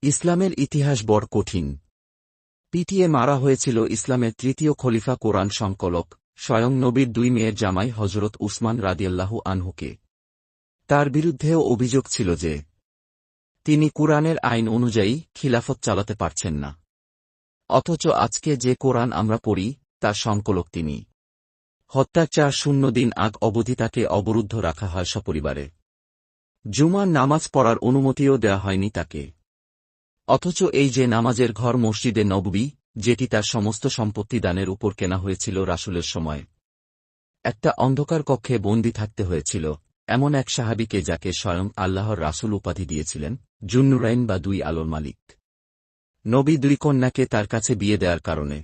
ইসলামের ইতিহাস বড় কঠিন। পিটিয়ে মারা হয়েছিল ইসলামের তৃতীয় খলিফা কোরআন সংকলক, স্বয়ং নবীর দুই মেয়ের জামাই হজরত উসমান রাদিয়াল্লাহু আনহুকে। তার বিরুদ্ধেও অভিযোগ ছিল যে তিনি কুরআনের আইন অনুযায়ী খিলাফত চালাতে পারছেন না। অথচ আজকে যে কোরআন আমরা পড়ি তার সংকলক তিনি। হত্যার 4 দিন আগ অবধি তাকে অবরুদ্ধ রাখা হয় সপরিবারে। জুমার নামাজ পড়ার অনুমতিও দেওয়া হয়নি তাকে। অথচ এই যে নামাজের ঘর মসজিদে নববী, যেটি তার সমস্ত সম্পত্তি দানের উপর কেনা হয়েছিল রাসূলের সময়, একটা অন্ধকার কক্ষে বন্দী থাকতে হয়েছিল এমন এক সাহাবীকে যাকে স্বয়ং আল্লাহর রাসূল উপাধি দিয়েছিলেন জুন্নুরাইন বা দুই আলোর মালিক। নবী দুই কন্যাকে তার কাছে বিয়ে দেওয়ার কারণে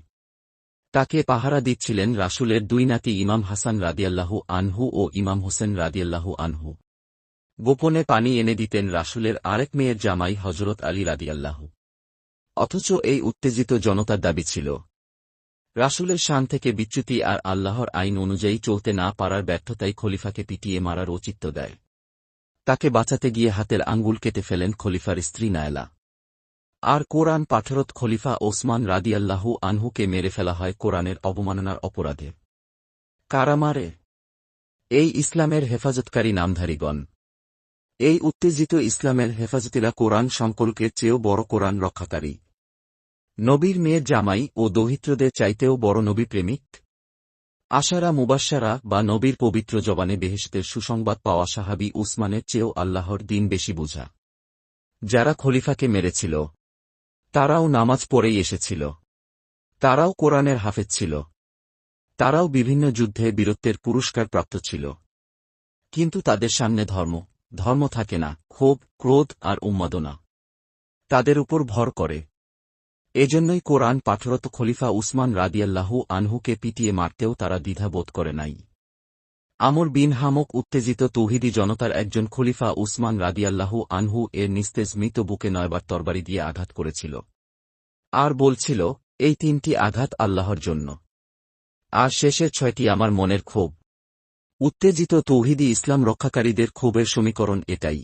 তাকে পাহারা দিচ্ছিলেন রাসূলের দুই নাতি ইমাম হাসান রাদিয়াল্লাহু আনহু ও ইমাম হোসেন রাদিয়াল্লাহু আনহু। গোপনে পানি এনে দিতেন রাসূলের আরেক মেয়ের জামাই হযরত আলী রাদিয়াল্লাহু। অথচ এই উত্তেজিত জনতার দাবি ছিল রাসূলের শান থেকে বিচ্যুতি আর আল্লাহর আইন অনুযায়ী চলতে না পারার ব্যর্থতাই খলিফাকে পিটিয়ে মারার ঔচিত্য দেয়। তাকে বাঁচাতে গিয়ে হাতের আঙ্গুল কেটে ফেলেন খলিফার স্ত্রী নায়লা। আর কোরআন পাঠরত খলিফা ওসমান রাদিয়াল্লাহু আনহুকে মেরে ফেলা হয় কোরআনের অবমাননার অপরাধে। কারা মারে? এই ইসলামের হেফাজতকারী নামধারীগণ। এই উত্তেজিত ইসলামের হেফাজতিরা কোরআন সংকলকের চেয়েও বড় কোরআন রক্ষাকারী। নবীর মেয়ের জামাই ও দৌহিত্রদের চাইতেও বড় নবী প্রেমিক। আশারা মুবাশশারা বা নবীর পবিত্র জবানে বেহেশতের সুসংবাদ পাওয়া সাহাবী উসমানের চেয়েও আল্লাহর দ্বীন বেশি বোঝা। যারা খলিফাকে মেরেছিল তারাও নামাজ পড়েই এসেছিল। তারাও কোরআনের হাফেজ ছিল। তারাও বিভিন্ন যুদ্ধে বীরত্বের পুরস্কার প্রাপ্ত ছিল। কিন্তু তাদের সামনে ধর্ম থাকে না, ক্ষোভ, ক্রোধ আর উন্মাদনা তাদের উপর ভর করে। এজন্যই কোরআন পাঠরত খলিফা উসমান রাদিয়াল্লাহু আনহুকে পিটিয়ে মারতেও তারা দ্বিধা বোধ করে নাই। আমর বিন হামক উত্তেজিত তৌহিদি জনতার একজন খলিফা উসমান রাদিয়াল্লাহু আনহু এর নিস্তেজ মৃত বুকে 9বার তরবারি দিয়ে আঘাত করেছিল। আর বলছিল, এই 3টি আঘাত আল্লাহর জন্য, আর শেষের 6টি আমার মনের ক্ষোভ। উত্তেজিত তৌহিদি ইসলাম রক্ষাকারীদের ক্ষোভের সমীকরণ এটাই।